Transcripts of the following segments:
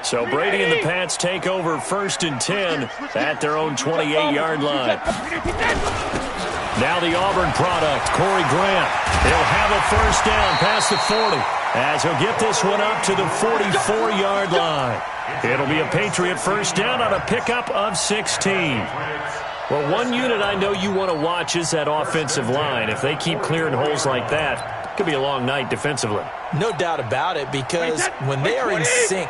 So Brady and the Pats take over 1st and 10 at their own 28-yard line. Now the Auburn product, Corey Grant. He'll have a 1st down past the 40 as he'll get this one up to the 44-yard line. It'll be a Patriot 1st down on a pickup of 16. Well, one unit I know you want to watch is that offensive line. If they keep clearing holes like that, it could be a long night defensively. No doubt about it, because when they are in sync,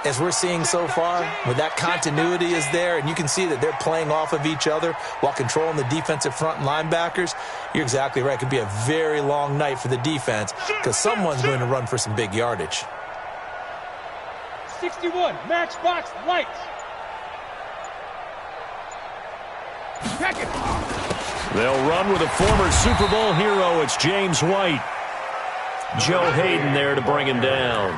as we're seeing so far, when that continuity is there and you can see that they're playing off of each other while controlling the defensive front and linebackers, you're exactly right. It could be a very long night for the defense because someone's going to run for some big yardage. 61, matchbox lights. Check it. They'll run with a former Super Bowl hero. It's James White. Joe Hayden there to bring him down.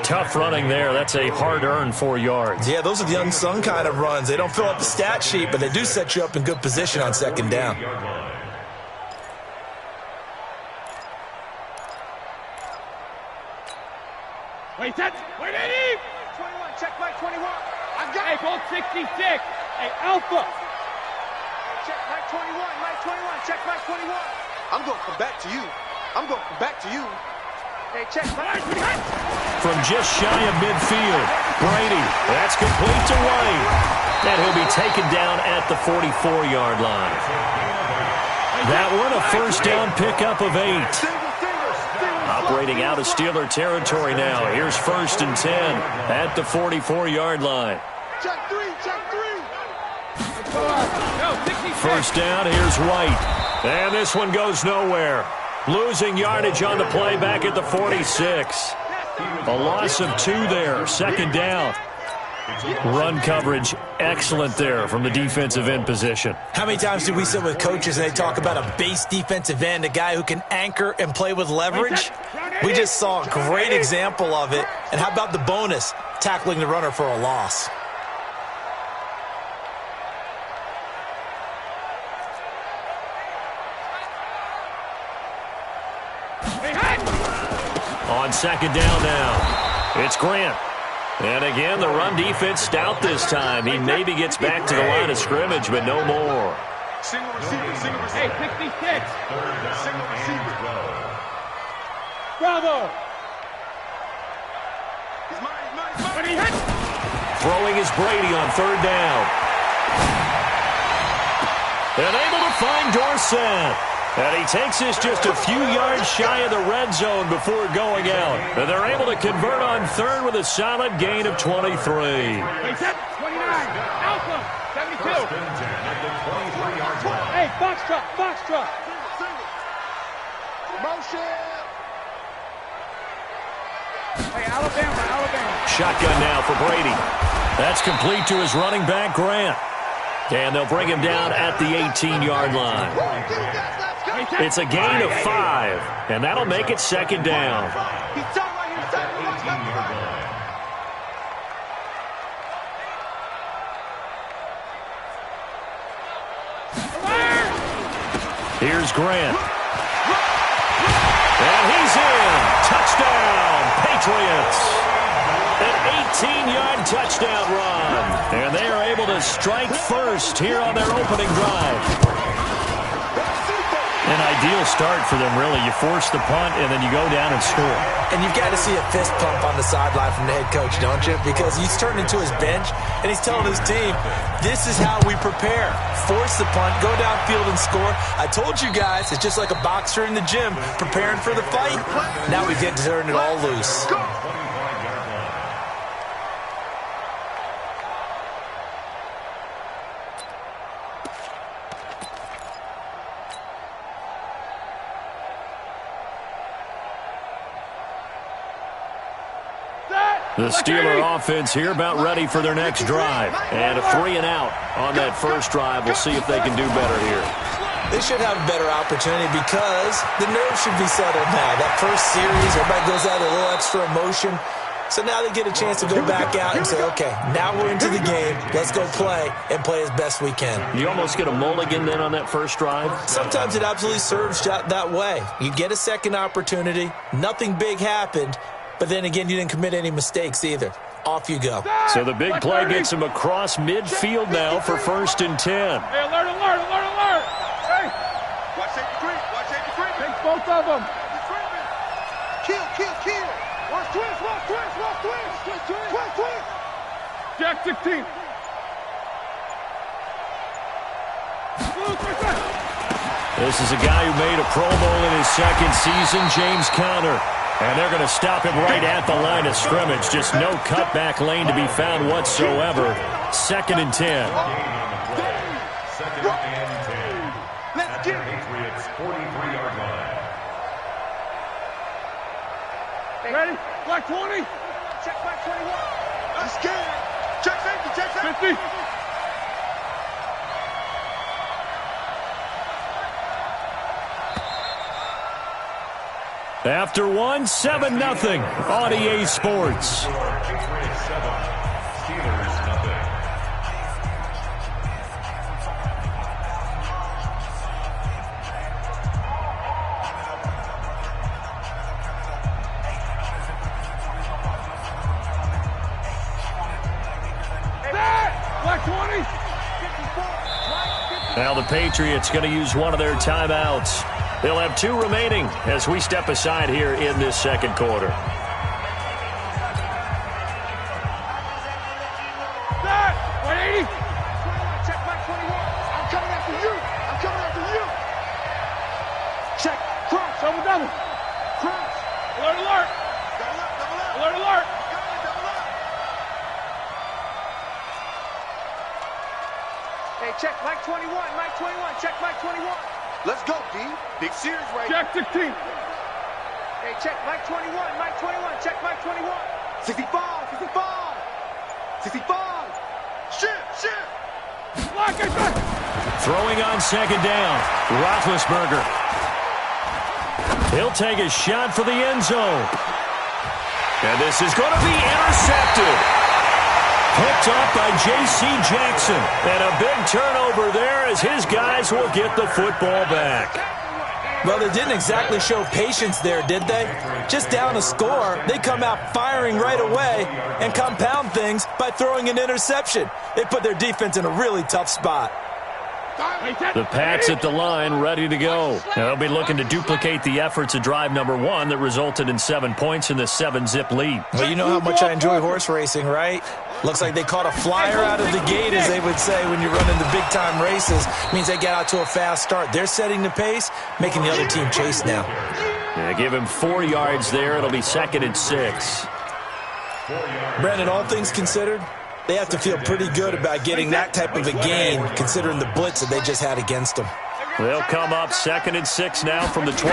Tough running there. That's a hard-earned 4 yards. Yeah, those are the unsung kind of runs. They don't fill up the stat sheet, but they do set you up in good position on 2nd down. Wait, set. Wait, 21, check my 21. I've got it. Gold 66. Hey, Alpha. Check my 21, check my 21. I'm going to come back to you. Hey, check my 21. From just shy of midfield, Brady, that's complete to White. And he'll be taken down at the 44-yard line. That one a 1st down pickup of 8. Operating out of Steeler territory now. Here's 1st and 10 at the 44-yard line. Check 3. 1st down, here's White. And this one goes nowhere. Losing yardage on the play back at the 46. A loss of 2 there. 2nd down. Run coverage excellent there from the defensive end position. How many times do we sit with coaches and they talk about a base defensive end, a guy who can anchor and play with leverage? We just saw a great example of it. And how about the bonus, tackling the runner for a loss? On 2nd down now, it's Grant. And again, the run defense stout this time. He maybe gets back to the line of scrimmage, but no more. Single receiver. Hey, 66. Single receiver. Bravo. He's mine. Throwing is Brady on 3rd down. And able to find Dorsett. And he takes this just a few yards shy of the red zone before going out. And they're able to convert on 3rd with a solid gain of 23. 29. Alpha. 72. Hey, box truck. Motion. Hey, Alabama. Shotgun now for Brady. That's complete to his running back, Grant. And they'll bring him down at the 18-yard line. It's a gain of 5, and that'll make it 2nd down. Here's Grant. And he's in. Touchdown, Patriots. An 18-yard touchdown run. And they are able to strike first here on their opening drive. An ideal start for them, really. You force the punt, and then you go down and score. And you've got to see a fist pump on the sideline from the head coach, don't you? Because he's turned into his bench, and he's telling his team, this is how we prepare. Force the punt, go downfield and score. I told you guys, it's just like a boxer in the gym preparing for the fight. Now we get to turn it all loose. The Steeler offense here about ready for their next drive. And a 3 and out on that first drive. We'll see if they can do better here. They should have a better opportunity because the nerves should be settled now. That first series, everybody goes out with a little extra emotion. So now they get a chance to go back out and say, okay, now we're into the game. Let's go play and play as best we can. You almost get a mulligan then on that first drive? Sometimes it absolutely serves that way. You get a second opportunity. Nothing big happened. but then again, you didn't commit any mistakes either. Off you go. So the big play gets him across midfield now for 1st and 10. Hey, alert, alert, alert, alert. Hey. Watch safety creep. Watch safety creep. Take both of them. Kill, kill, kill. Watch twist, watch twist, watch twist. Twist, twist, twist, twist. Jack 16. This is a guy who made a Pro Bowl in his 2nd season, James Conner. And they're going to stop him right at the line of scrimmage. Just no cutback lane to be found whatsoever. 2nd and 10. Second and 10. Let's get it. Patriots 43-yard line. Ready? Black 20. Check black 21. I'm scared. Check safety. Check safety. 50. After one, 7-0 on EA Sports. Patriots 7, Steelers nothing. Black 20. Now the Patriots going to use one of their timeouts. They'll have 2 remaining as we step aside here in this 2nd quarter. That 180. Check back 21. I'm coming after you. I'm coming after you. Check. Cross. Double, double. Cross. Alert, alert. Double up, double up. Alert, alert. Double up. Hey, check Mike 21. Mike 21. Check Mike 21. Let's go, D. Big series right here. Jack 16. Hey, check Mike 21. Mike 21. Check Mike 21. 65. 65. 65. Shit, shit. Lock it back. Throwing on 2nd down. Roethlisberger. He'll take a shot for the end zone. And this is going to be intercepted. Picked up by J.C. Jackson. And a big turnover there as his guys will get the football back. Well, they didn't exactly show patience there, did they? Just down a score, they come out firing right away and compound things by throwing an interception. They put their defense in a really tough spot. The Pats at the line, ready to go. Now, they'll be looking to duplicate the efforts of drive number 1 that resulted in 7 points in the 7-zip lead. Well, you know how much I enjoy horse racing, right? Looks like they caught a flyer out of the gate, as they would say when you're running the big-time races. Means they get out to a fast start. They're setting the pace, making the other team chase now. Yeah, give him 4 yards there. It'll be 2nd and 6. Brandon, all things considered, they have to feel pretty good about getting that type of a gain, considering the blitz that they just had against them. They'll come up 2nd and 6 now from the 24.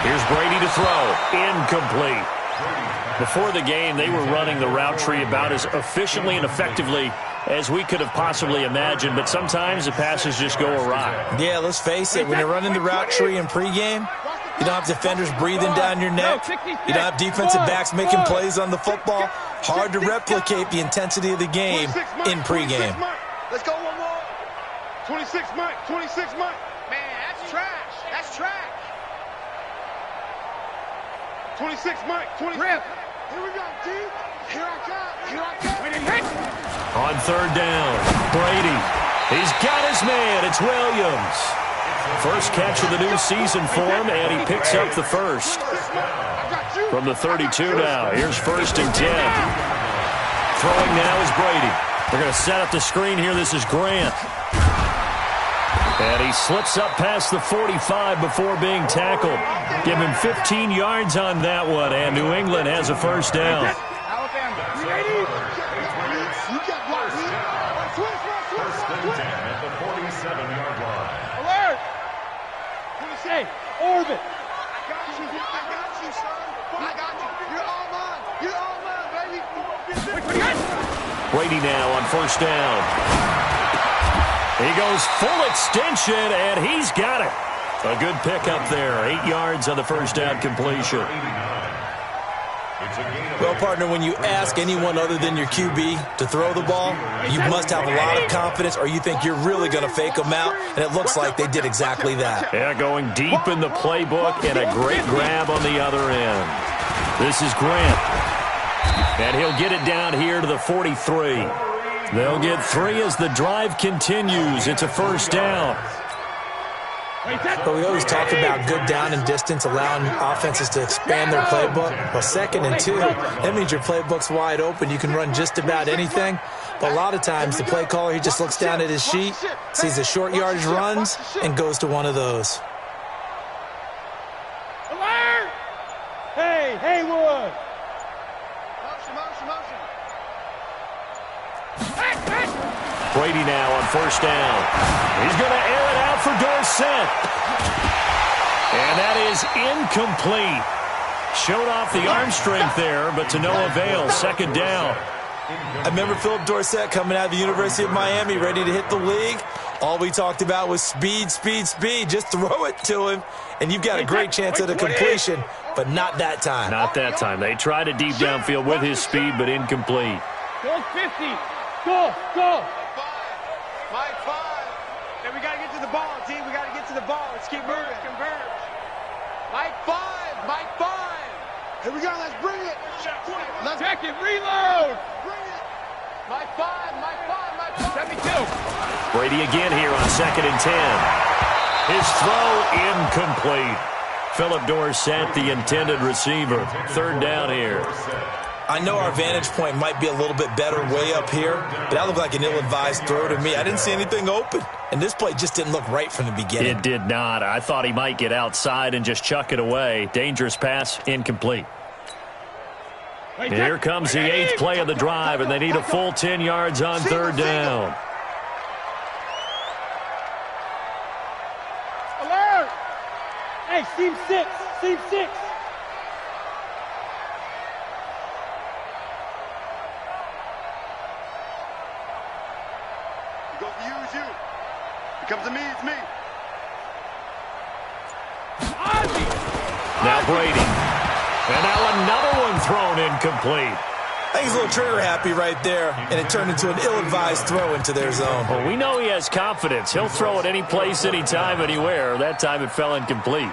Here's Brady to throw. Incomplete. Before the game, they were running the route tree about as efficiently and effectively as we could have possibly imagined, but sometimes the passes just go awry. Yeah, let's face it, when you're running the route tree in pregame, you don't have defenders breathing down your neck. You don't have defensive backs making plays on the football. Hard to replicate the intensity of the game in pregame. Let's go one more. 26 Mike. 26 Mike. Man, that's trash. That's trash. 26 Mike. 20. Rip. Here we go, D. Here I come. Here I come. On 3rd down, Brady. He's got his man. It's Williams. First catch of the new season for him, and he picks up the first. From the 32 now, here's 1st and 10. Throwing now is Brady. They're going to set up the screen here. This is Grant. And he slips up past the 45 before being tackled. Give him 15 yards on that one, and New England has a 1st down. Hey, Orbit. I got you, son. I got you. You're all mine. You're all mine, baby. Brady now on 1st down. He goes full extension, and he's got it. A good pickup there. 8 yards on the 1st down completion. Well, partner, when you ask anyone other than your QB to throw the ball, you must have a lot of confidence, or you think you're really going to fake them out, and it looks like they did exactly that. Yeah, going deep in the playbook, and a great grab on the other end. This is Grant. And he'll get it down here to the 43. They'll get 3 as the drive continues. It's a first down. But we always talk about good down and distance, allowing offenses to expand their playbook. Well, 2nd and 2, that means your playbook's wide open. You can run just about anything. But a lot of times, the play caller, he just looks down at his sheet, sees the short yardage runs, and goes to one of those. Alert! Hey, Haywood! Motion. Brady now on first down. He's going to air it out for Dorsett. And that is incomplete. Showed off the arm strength there, but to no avail. Second down. I remember Philip Dorsett coming out of the University of Miami, ready to hit the league. All we talked about was speed. Just throw it to him, and you've got a great chance at a completion, but not that time. Not that time. They tried it deep downfield with his speed, but incomplete. Go 50. Go. Mike 5. Then we got to get to the ball, team. We got to get to the ball. Let's keep moving. Converge. Mike 5. Here we go. Let's bring it. Let's check it. Reload. Bring it. Mike 5. 72. Brady again here on 2nd and 10. His throw incomplete. Philip Dorsett, the intended receiver. Third down here. I know our vantage point might be a little bit better way up here, but that looked like an ill-advised throw to me. I didn't see anything open, and this play just didn't look right from the beginning. It did not. I thought he might get outside and just chuck it away. Dangerous pass, incomplete. And here comes the 8th play of the drive, and they need a full 10 yards on third down. Alert! Hey, seam 6. Comes to me, it's me. Now Brady. And now another one thrown incomplete. I think he's a little trigger happy right there, and it turned into an ill-advised throw into their zone. Well, we know he has confidence. He'll throw it any place, anytime, anywhere. That time it fell incomplete.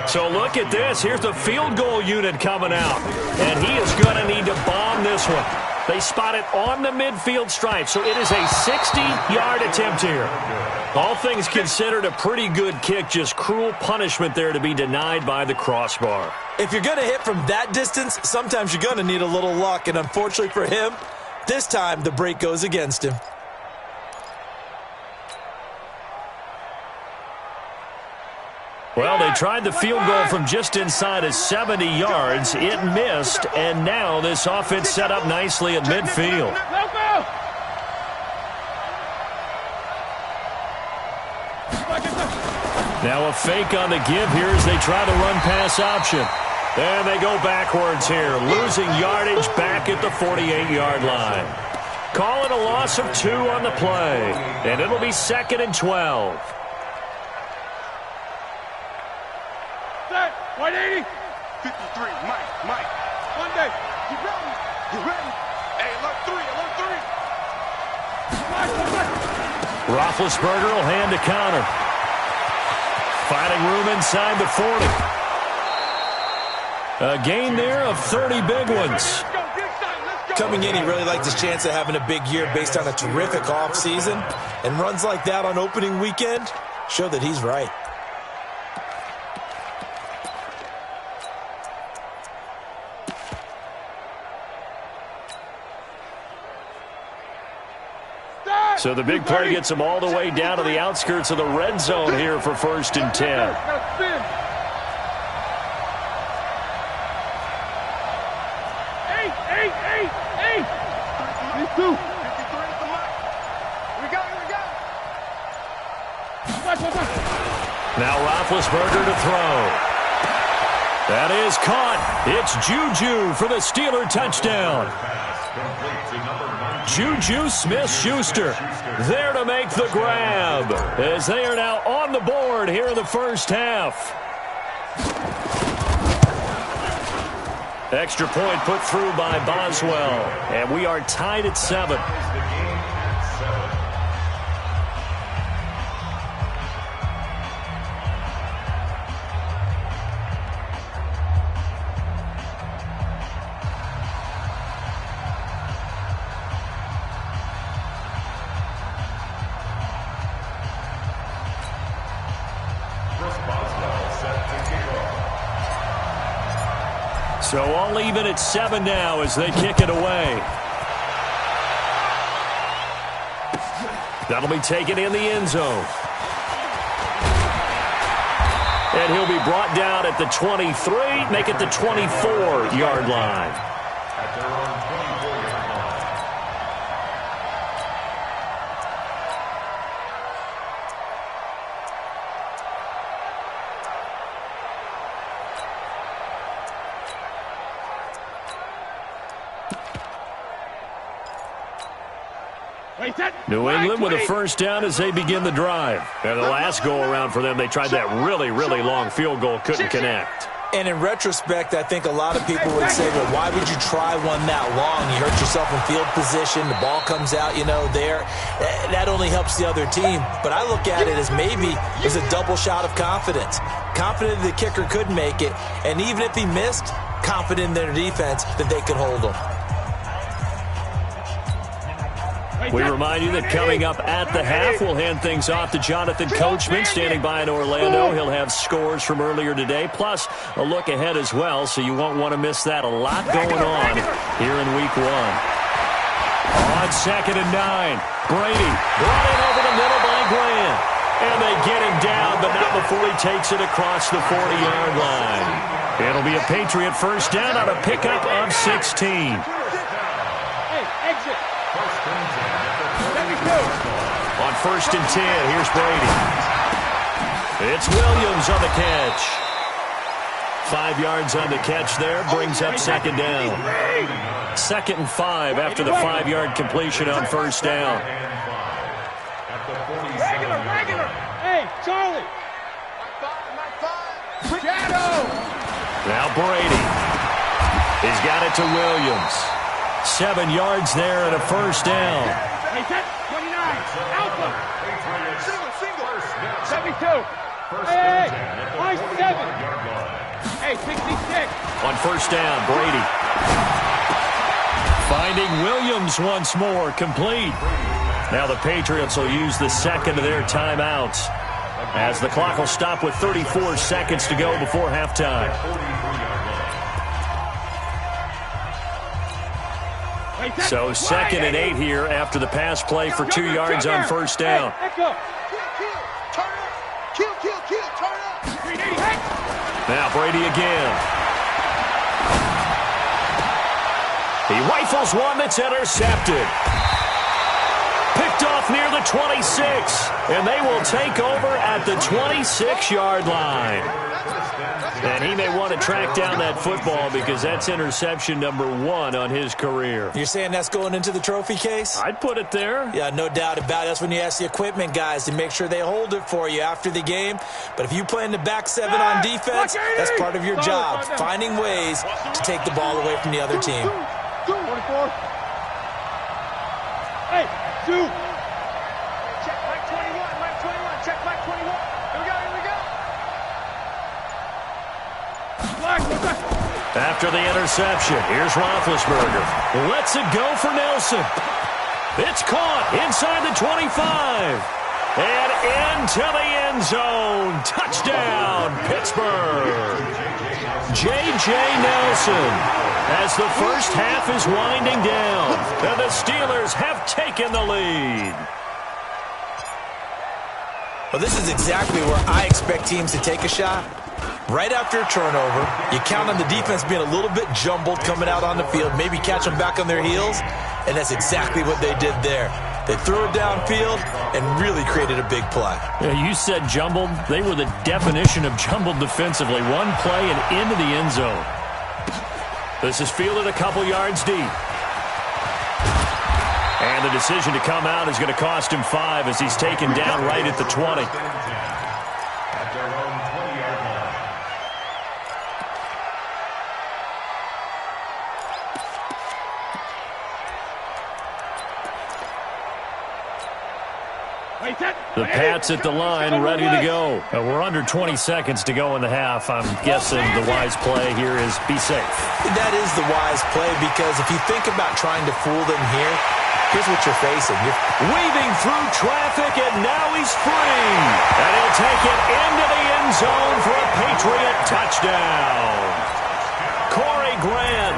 So look at this. Here's the field goal unit coming out. And he is going to need to bomb this one. They spot it on the midfield stripe, so it is a 60-yard attempt here. All things considered, a pretty good kick, just cruel punishment there to be denied by the crossbar. If you're going to hit from that distance, sometimes you're going to need a little luck, and unfortunately for him, this time the break goes against him. Well, they tried the field goal from just inside of 70 yards. It missed, and now this offense set up nicely at midfield. Now a fake on the give here as they try the run-pass option. And they go backwards here, losing yardage back at the 48-yard line. Call it a loss of 2 on the play, and it'll be 2nd and 12. 180. 53, Mike. One day. You ready? Hey, alert 3. Roethlisberger will hand a counter. Finding room inside the 40. A gain there of 30 big ones. Coming in, he really liked his chance of having a big year based on a terrific offseason. And runs like that on opening weekend show that he's right. So the big play gets them all the way down to the outskirts of the red zone here for 1st and 10. Eight. Me too. 53 at the mark. Here we go. Now Roethlisberger to throw. That is caught. It's Juju for the Steeler touchdown. Juju Smith-Schuster there to make the grab as they are now on the board here in the first half. Extra point put through by Boswell, and we are tied at 7. So all even at 7 now as they kick it away. That'll be taken in the end zone. And he'll be brought down at the 23, make it the 24-yard line. At their own 24-yard line. New England with a first down as they begin the drive. And the last go-around for them, they tried that really, really long field goal, couldn't connect. And in retrospect, I think a lot of people would say, well, why would you try one that long? You hurt yourself in field position. The ball comes out, there. That only helps the other team. But I look at it as maybe it's a double shot of confidence. Confident the kicker could make it. And even if he missed, confident in their defense that they could hold him. We remind you that coming up at the half, we'll hand things off to Jonathan Coachman, standing by in Orlando. He'll have scores from earlier today, plus a look ahead as well, so you won't want to miss that. A lot going on here in Week 1. On 2nd and 9, Brady brought in over the middle by Grant. And they get him down, but not before he takes it across the 40-yard line. It'll be a Patriot first down on a pickup of 16. Hey, exit. On 1st and 10, here's Brady. It's Williams on the catch. 5 yards on the catch there, brings up 2nd down. 2nd and 5 after the 5-yard completion on first down. Regular. Hey, Charlie. Shadow. Now Brady. He's got it to Williams. 7 yards there and a first down. Hey, set. 29. Alpha. Single. 72. Hey, I-7. Hey, 66. On first down, Brady. Finding Williams once more, complete. Now the Patriots will use the second of their timeouts as the clock will stop with 34 seconds to go before halftime. So 2nd and 8 here after the pass play for 2 yards on first down. Now Brady again. He rifles one that's intercepted. Picked off near the 26, and they will take over at the 26-yard line. And he may want to track down that football because that's interception number 1 on his career. You're saying that's going into the trophy case? I'd put it there. Yeah, no doubt about it. That's when you ask the equipment guys to make sure they hold it for you after the game. But if you play in the back 7 on defense, that's part of your job, finding ways to take the ball away from the other team. 44. Hey, 2. Check Mike 21. Check Mike 21. Here we go. After the interception, here's Roethlisberger. Lets it go for Nelson. It's caught inside the 25. And into the end zone. Touchdown, Pittsburgh. J.J. Nelson, as the first half is winding down, and the Steelers have taken the lead. Well, this is exactly where I expect teams to take a shot. Right after a turnover, you count on the defense being a little bit jumbled coming out on the field, maybe catch them back on their heels, and that's exactly what they did there. They threw it downfield and really created a big play. Yeah, you said jumbled. They were the definition of jumbled defensively. One play and into the end zone. This is fielded a couple yards deep. And the decision to come out is going to cost him 5 as he's taken down right at the 20. At their own 20-yard line. The Pats at the line, ready to go. We're under 20 seconds to go in the half. I'm guessing the wise play here is be safe. That is the wise play because if you think about trying to fool them here, here's what you're facing. You're weaving through traffic, and now he's free. And he'll take it into the end zone for a Patriot touchdown. Corey Grant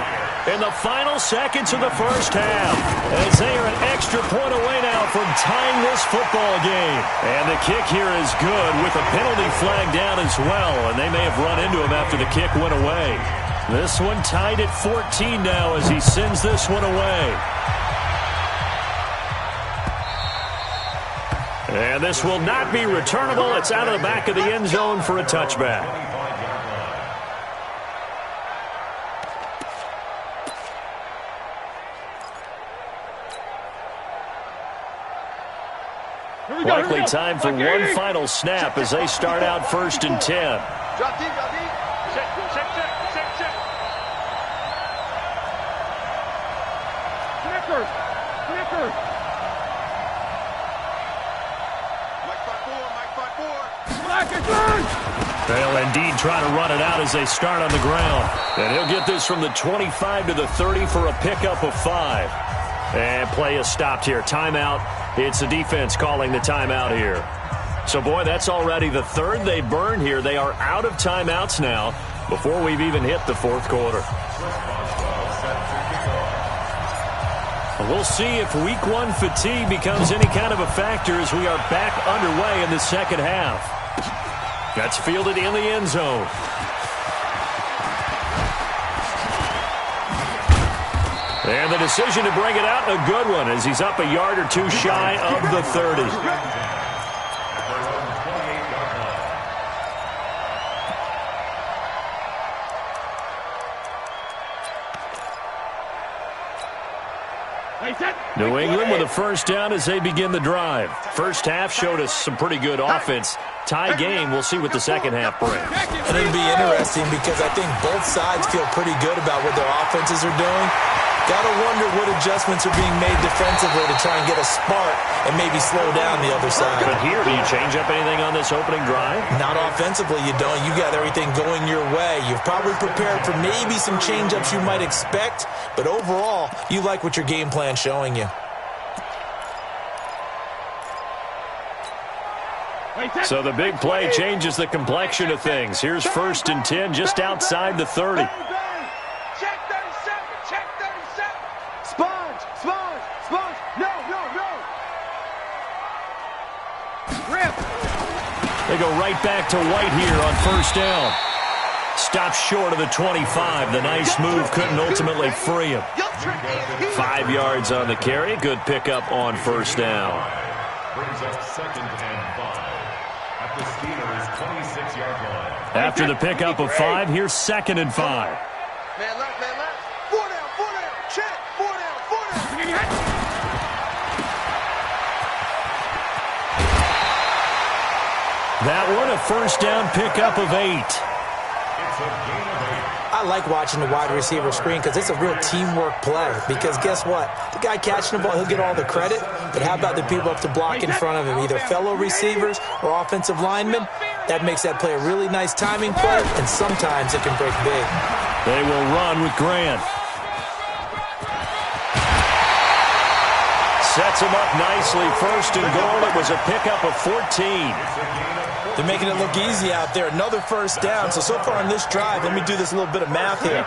in the final seconds of the first half, as they are an extra point away now from tying this football game. And the kick here is good with a penalty flag down as well, and they may have run into him after the kick went away. This one tied at 14 now as he sends this one away. And this will not be returnable. It's out of the back of the end zone for a touchback. Likely time for one final snap as they start out 1st and 10. Drop deep, drop deep. Check. Snickers. Mike 5-4. They'll indeed try to run it out as they start on the ground. And he'll get this from the 25 to the 30 for a pickup of 5. And play is stopped here. Timeout. It's the defense calling the timeout here. So, boy, that's already the third they burned here. They are out of timeouts now before we've even hit the fourth quarter. We'll see if week 1 fatigue becomes any kind of a factor as we are back underway in the second half. That's fielded in the end zone. And the decision to bring it out, a good one, as he's up a yard or two shy of the 30. New England with a first down as they begin the drive. First half showed us some pretty good offense. Tie game, we'll see what the second half brings. And it'll be interesting because I think both sides feel pretty good about what their offenses are doing. Got to wonder what adjustments are being made defensively to try and get a spark and maybe slow down the other side. But here, do you change up anything on this opening drive? Not offensively, you don't. You got everything going your way. You've probably prepared for maybe some change-ups you might expect, but overall, you like what your game plan's showing you. So the big play changes the complexion of things. Here's 1st and 10 just outside the 30. Check 37. Check 37. Sponge. No. Rip. They go right back to White here on 1st down. Stops short of the 25. The nice move couldn't ultimately free him. 5 yards on the carry. Good pickup on 1st down. Brings up 2nd and 5 at the Steelers' 26-yard line. After the pickup of 5, here's 2nd and 5. Man left. 4 down. Check. 4 down. That one, a 1st down pickup of 8. It's a gain of 8. I like watching the wide receiver screen because it's a real teamwork play. Because guess what? The guy catching the ball, he'll get all the credit. But how about the people up to block in front of him, either fellow receivers or offensive linemen? That makes that play a really nice timing play, and sometimes it can break big. They will run with Grant. Sets him up nicely. 1st and goal. It was a pickup of 14. They're making it look easy out there. Another 1st down. So far on this drive, let me do this little bit of math here.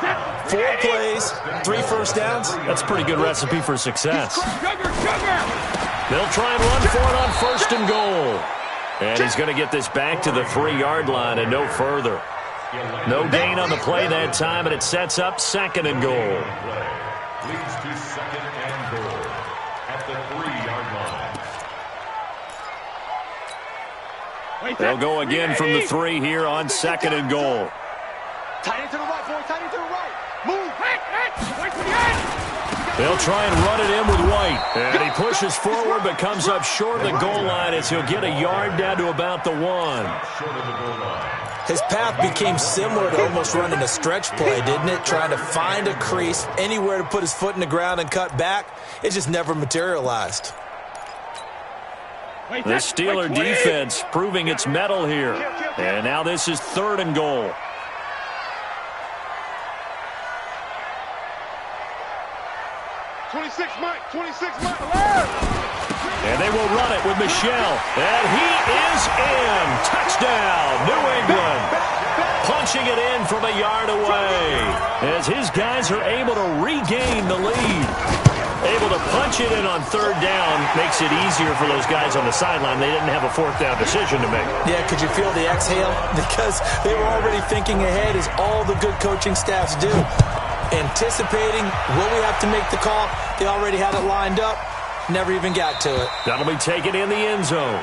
4 plays, 3 1st downs. That's a pretty good recipe for success. They'll try and run for it on 1st and goal. And he's going to get this back to the 3-yard line and no further. No gain on the play that time, and it sets up 2nd and goal. Leads to 2nd and goal at the 3-yard line. They'll go again from the 3 here on 2nd and goal. Tight into the right, boy. Tight into the right. Move. Wait for the end. They'll try and run it in with White. And he pushes forward but comes up short of the goal line as he'll get a yard down to about the 1. Short of the goal line. His path became similar to almost running a stretch play, didn't it? Trying to find a crease, anywhere to put his foot in the ground and cut back. It just never materialized. The Steeler defense proving its mettle here. And now this is 3rd and goal. Mike. 26 Mike. And they will run it with Michelle. And he is in. Touchdown, New England. Punching it in from a yard away. as his guys are able to regain the lead. Able to punch it in on third down makes it easier for those guys on the sideline. They didn't have a fourth down decision to make. Yeah, could you feel the exhale? Because they were already thinking ahead, as all the good coaching staffs do. Anticipating, will we have to make the call? They already had it lined up. Never even got to it. That'll be taken in the end zone.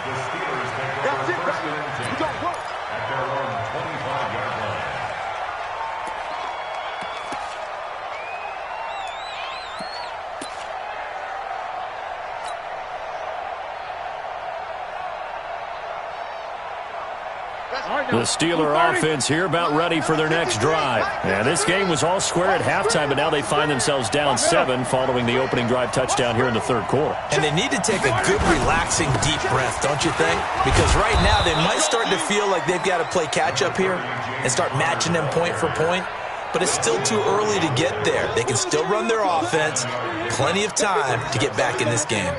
That's it, baby. You don't work. At their own 25-yard line. The Steeler offense here about ready for their next drive. And this game was all square at halftime, but now they find themselves down 7 following the opening drive touchdown here in the third quarter. And they need to take a good, relaxing, deep breath, don't you think? Because right now they might start to feel like they've got to play catch-up here and start matching them point for point. But it's still too early to get there. They can still run their offense. Plenty of time to get back in this game.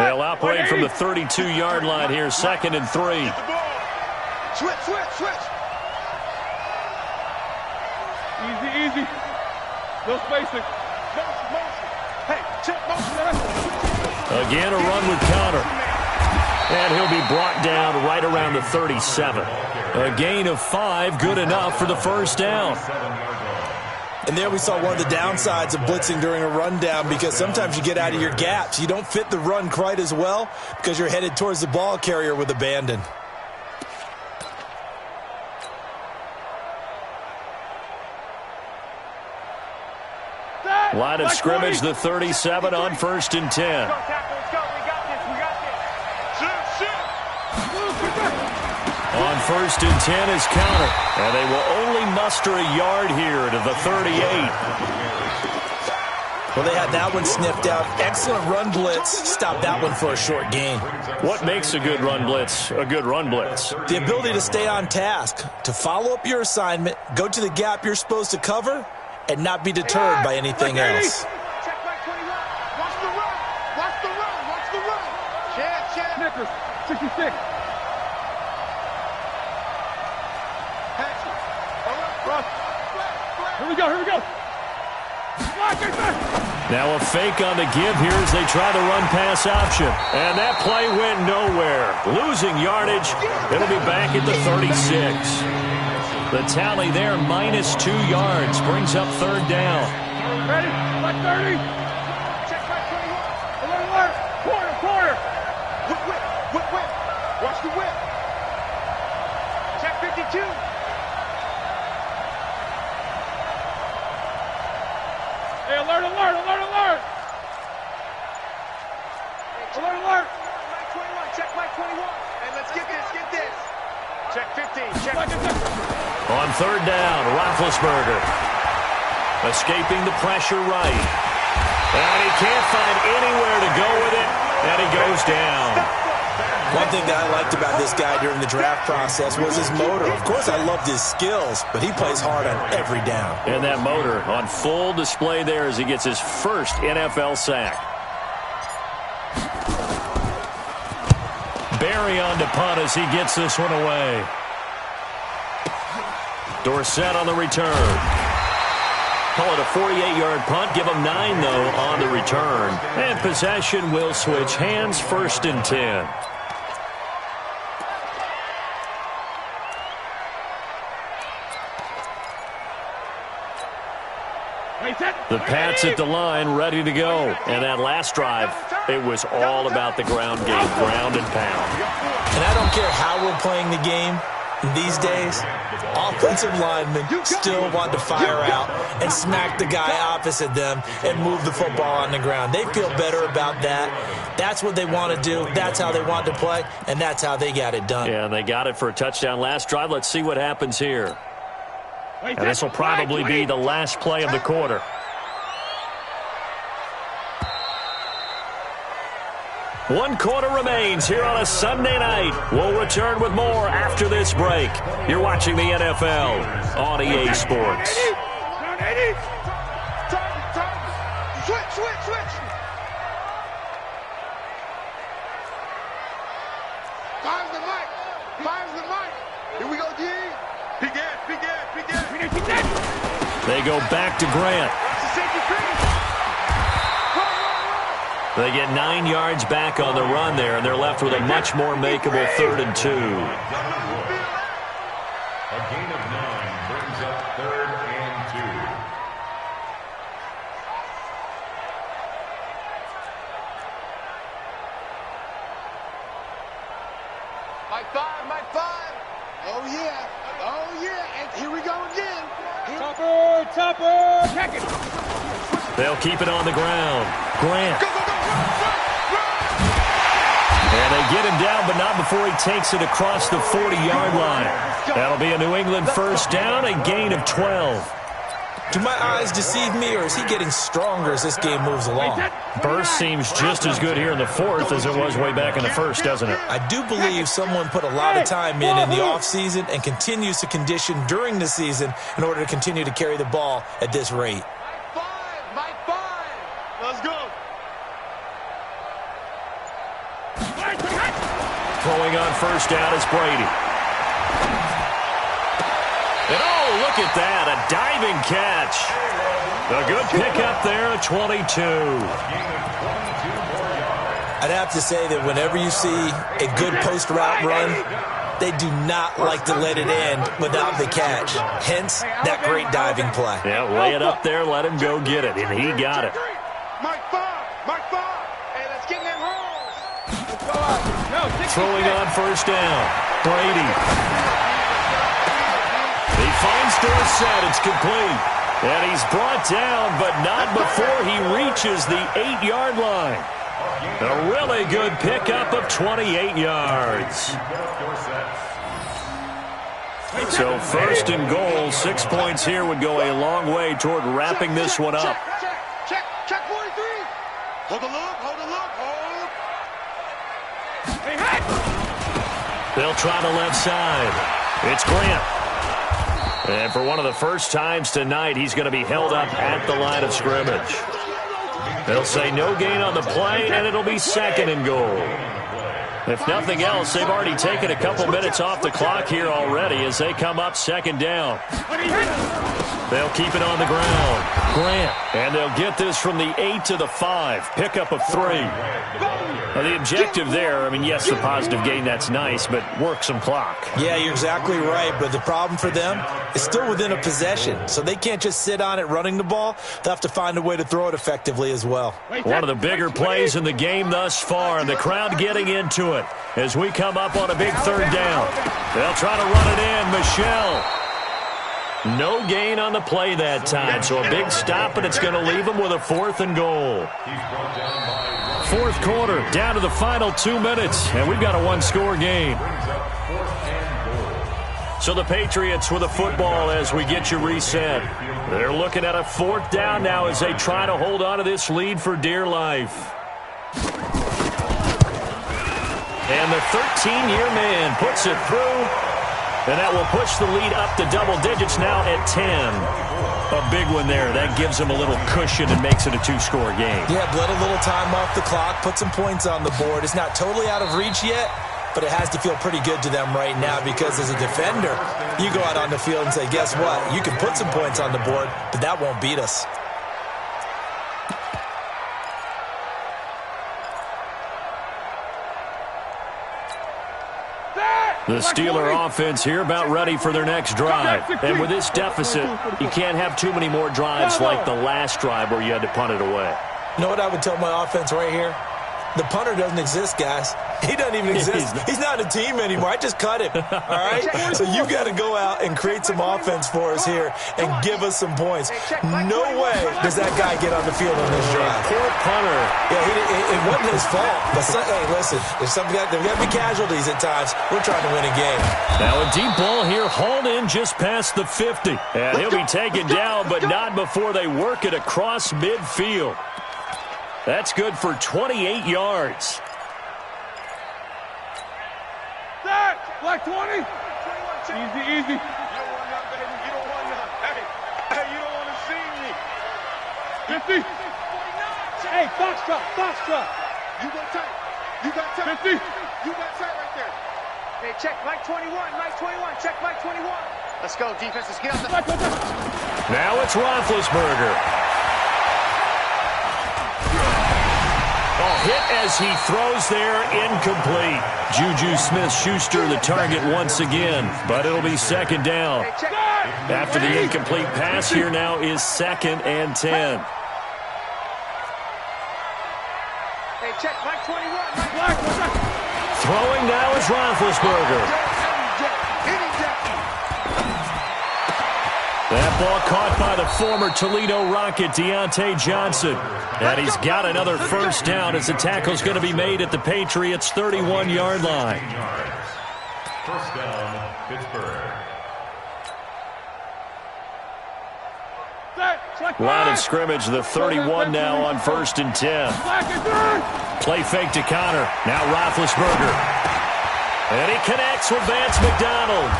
They'll operate from the 32-yard line here, 2nd and 3. Switch, switch, switch. Easy, easy. No spacing. Motion, motion. Hey, check motion. Again, a run with Connor. And he'll be brought down right around the 37. A gain of 5, good enough for the first down. And there we saw one of the downsides of blitzing during a rundown, because sometimes you get out of your gaps. You don't fit the run quite as well because you're headed towards the ball carrier with abandon. Line of scrimmage, the 37 on 1st and 10. Let's go, tackle, let's go. We got this, we got this. Shoot, shoot. On 1st and 10 is Connor. And they will only muster a yard here to the 38. Well, they had that one sniffed out. Excellent run blitz. Stopped that one for a short gain. What makes a good run blitz a good run blitz? The ability to stay on task, to follow up your assignment, go to the gap you're supposed to cover, and not be deterred by anything else. Check my 21. Watch the run. Watch the run. Watch the run. Check. Snickers, 66. Here we go, here we go. Now a fake on the give here as they try the run-pass option. And that play went nowhere. Losing yardage. It'll be back at the 36. The tally there, -2 yards, brings up 3rd down. Ready? Like 30. Check my 21. Alert, alert. Corner, corner. Whip, whip, whip, whip. Watch the whip. Check 52. Hey, alert, alert, alert, alert. Alert, alert. Mike 21. Check Mike 21. And let's get this, get this. Check 15. Check. On 3rd down, Roethlisberger. Escaping the pressure right. And he can't find anywhere to go with it. And he goes down. One thing that I liked about this guy during the draft process was his motor. Of course, I loved his skills, but he plays hard on every down. And that motor on full display there as he gets his first NFL sack. Barry on to punt as he gets this one away. Dorsett on the return. Call it a 48-yard punt. Give him 9, though, on the return. And possession will switch hands, 1st and 10. The Pats at the line, ready to go. And that last drive, it was all about the ground game, ground and pound. And I don't care how we're playing the game these days, offensive linemen still want to fire out and smack the guy opposite them and move the football on the ground. They feel better about that. That's what they want to do. That's how they want to play, and that's how they got it done. Yeah, and they got it for a touchdown last drive. Let's see what happens here. And this will probably be the last play of the quarter. One quarter remains here on a Sunday night. We'll return with more after this break. You're watching the NFL on EA Sports. Switch, switch, switch. Five's the mic. Five's the mic. Here we go, G. Begin. They go back to Grant. They get 9 yards back on the run there, and they're left with a much more makeable 3rd and 2. A gain of 9 brings up 3rd and 2. Mike 5. Oh, yeah. And here we go again. Topper. Check it. They'll keep it on the ground. Grant. Go. And they get him down, but not before he takes it across the 40-yard line. That'll be a New England first down, a gain of 12. Do my eyes deceive me, or is he getting stronger as this game moves along? Burst seems just as good here in the 4th as it was way back in the 1st, doesn't it? I do believe someone put a lot of time in the offseason and continues to condition during the season in order to continue to carry the ball at this rate. Mike 5. Let's go. Throwing on first down is Brady. And oh, look at that, a diving catch. A good pickup there at 22. I'd have to say that whenever you see a good post route run, they do not like to let it end without the catch. Hence, that great diving play. Yeah, lay it up there, let him go get it, and he got it. Mike 5. Hey, let's get them home. Throwing on first down, Brady. He finds Dorsett, it's complete. And he's brought down, but not before he reaches the 8-yard line. A really good pickup of 28 yards. So 1st and goal, 6 points here would go a long way toward wrapping this one up. Check 43. Hold the look. They'll try the left side. It's Grant. And for one of the first times tonight, he's going to be held up at the line of scrimmage. They'll say no gain on the play, and it'll be 2nd and goal. If nothing else, they've already taken a couple minutes off the clock here already as they come up 2nd down. They'll keep it on the ground. Grant. And they'll get this from the 8 to the 5. Pickup of 3. Now, the objective there, I mean, yes, the positive gain, that's nice, but work some clock. Yeah, you're exactly right, but the problem for them is still within a possession, so they can't just sit on it running the ball. They'll have to find a way to throw it effectively as well. One of the bigger plays in the game thus far, and the crowd getting into it as we come up on a big 3rd down. They'll try to run it in. Michelle. No gain on the play that time, so a big stop, and it's going to leave them with a 4th and goal. 4th quarter, down to the final 2 minutes, and we've got a 1-score game. So the Patriots with a football as we get you reset. They're looking at a 4th down now as they try to hold on to this lead for dear life. And the 13-year man puts it through. And that will push the lead up to double digits now at 10. A big one there. That gives them a little cushion and makes it a 2-score game. Yeah, let a little time off the clock, put some points on the board. It's not totally out of reach yet, but it has to feel pretty good to them right now because as a defender, you go out on the field and say, guess what? You can put some points on the board, but that won't beat us. The Steeler offense here about ready for their next drive. And with this deficit, you can't have too many more drives like the last drive where you had to punt it away. You know what I would tell my offense right here? The punter doesn't exist, guys. He doesn't even exist. He's not a team anymore. I just cut him, all right? So you got to go out and create some offense for us here and give us some points. No way does that guy get on the field on this drive. Poor punter. Yeah, it wasn't his fault. But hey, listen, there's got to be casualties at times. We're trying to win a game. Now a deep ball here, hauled in just past the 50. And he'll be taken down, but not before they work it across midfield. That's good for 28 yards. Black 20. Easy. You don't want none, baby. You don't want none. Hey, you don't want to see me. 50. Hey, box drop. You got tight. 50. You got tight right there. Hey, check Mike 21, Mike 21, check Mike 21. Let's go, defense, let's get out the... Now it's Roethlisberger. Hit as he throws there, incomplete. Juju Smith-Schuster the target once again, but it'll be second down. After the incomplete pass, here now is 2nd and 10. Hey, check Mike 21, Throwing now is Roethlisberger. That ball caught by the former Toledo Rocket, Deontay Johnson. And he's got another first down as the tackle's going to be made at the Patriots' 31-yard line. First down, Pittsburgh. Line of scrimmage, the 31 now on 1st and 10. Play fake to Connor. Now Roethlisberger. And he connects with Vance McDonald.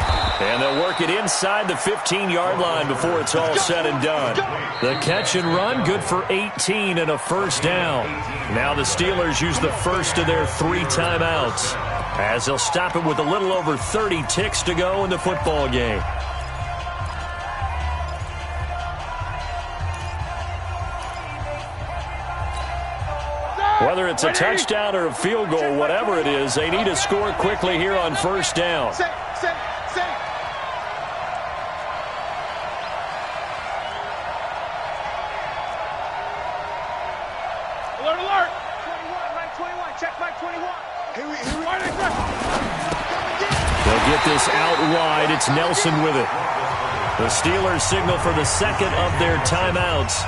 And they'll work it inside the 15-yard line before it's all said and done. The catch and run, good for 18 and a first down. Now the Steelers use the first of their 3 timeouts, as they'll stop it with a little over 30 ticks to go in the football game. Whether it's a touchdown or a field goal, whatever it is, they need to score quickly here on first down. Alert, alert! 21, Mike 21, check Mike 21. They'll get this out wide. It's Nelson with it. The Steelers signal for the second of their timeouts,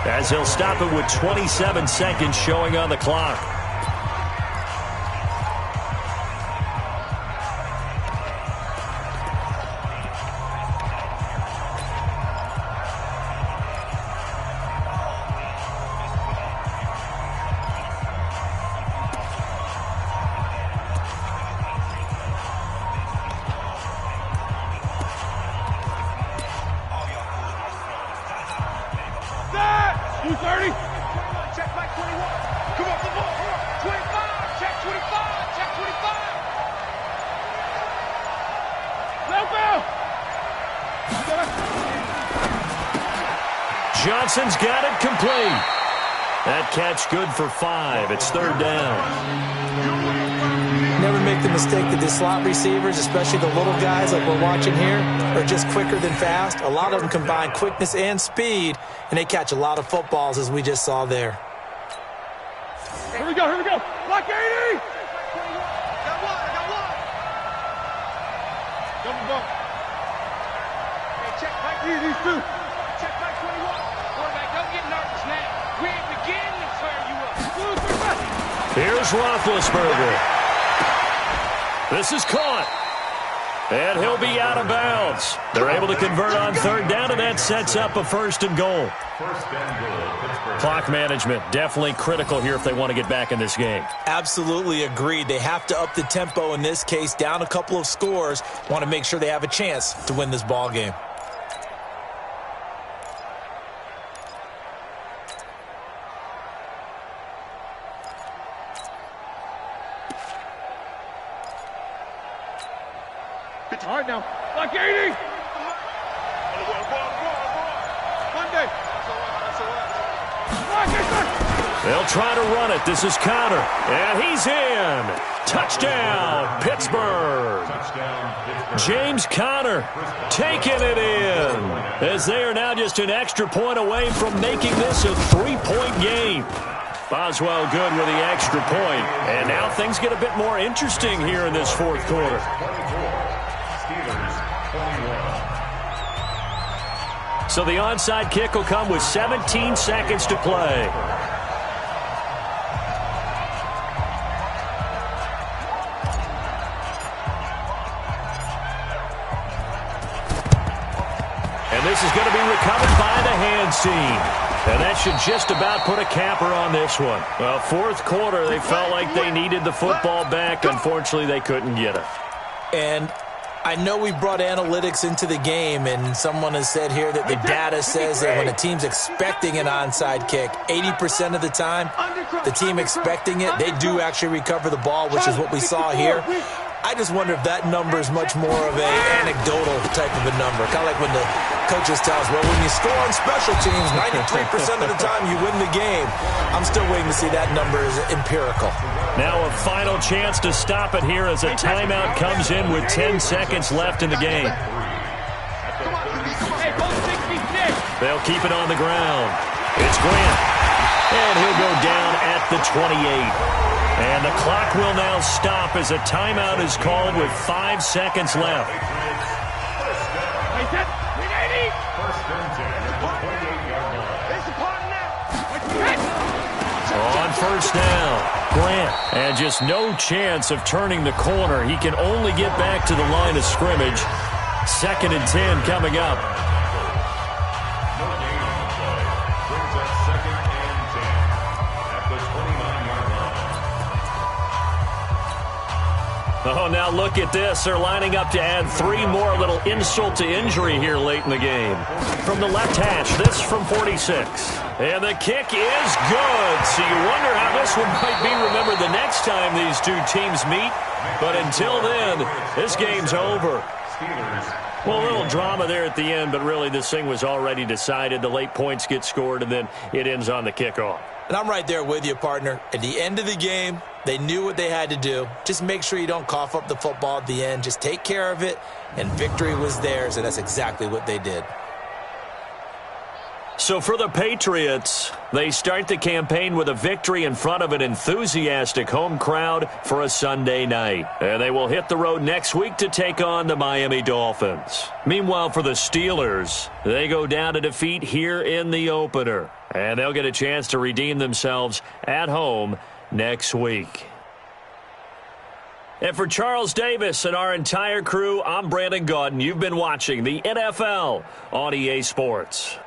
as he'll stop it with 27 seconds showing on the clock. Johnson's got it complete. That catch good for 5. It's 3rd down. Never make the mistake that the slot receivers, especially the little guys like we're watching here, are just quicker than fast. A lot of them combine quickness and speed, and they catch a lot of footballs, as we just saw there. Here we go, here we go. Block 80! Got one. Double bump. Hey, check Mike. These 2. Check Mike 21. Quarterback, don't get nervous now. We ain't beginning to fire you up. Here's Roethlisberger. This is caught. And he'll be out of bounds. They're able to convert on 3rd down, and that sets up a 1st and goal. Clock management, definitely critical here if they want to get back in this game. Absolutely agreed. They have to up the tempo in this case, down a couple of scores. Want to make sure they have a chance to win this ball game. All right now, block 80! Monday! They'll try to run it. This is Connor. And he's in. Touchdown, Pittsburgh. James Conner taking it in, as they are now just an extra point away from making this a 3-point game. Boswell good with the extra point. And now things get a bit more interesting here in this 4th quarter. So the onside kick will come with 17 seconds to play. And this is going to be recovered by the hands team. And that should just about put a capper on this one. Well, 4th quarter, they felt like they needed the football back. Unfortunately, they couldn't get it. And I know we brought analytics into the game, and someone has said here that the data says that when a team's expecting an onside kick, 80% of the time, the team expecting it, they do actually recover the ball, which is what we saw here. I just wonder if that number is much more of an anecdotal type of a number. Kind of like when the coaches tell us, well, when you score on special teams, 93% of the time you win the game. I'm still waiting to see that number is empirical. Now a final chance to stop it here as a timeout comes in with 10 seconds left in the game. They'll keep it on the ground. It's Grant. And he'll go down at the 28. And the clock will now stop as a timeout is called with 5 seconds left. On first down, Grant. And just no chance of turning the corner. He can only get back to the line of scrimmage. 2nd and 10 coming up. Oh, now look at this. They're lining up to add 3 more, little insult to injury here late in the game. From the left hash, this from 46. And the kick is good. So you wonder how this one might be remembered the next time these two teams meet. But until then, this game's over. Well, a little drama there at the end, but really this thing was already decided. The late points get scored, and then it ends on the kickoff. And I'm right there with you, partner. At the end of the game, they knew what they had to do. Just make sure you don't cough up the football at the end. Just take care of it, and victory was theirs, and that's exactly what they did. So for the Patriots, they start the campaign with a victory in front of an enthusiastic home crowd for a Sunday night. And they will hit the road next week to take on the Miami Dolphins. Meanwhile, for the Steelers, they go down to defeat here in the opener. And they'll get a chance to redeem themselves at home next week. And for Charles Davis and our entire crew, I'm Brandon Gaudin. You've been watching the NFL on EA Sports.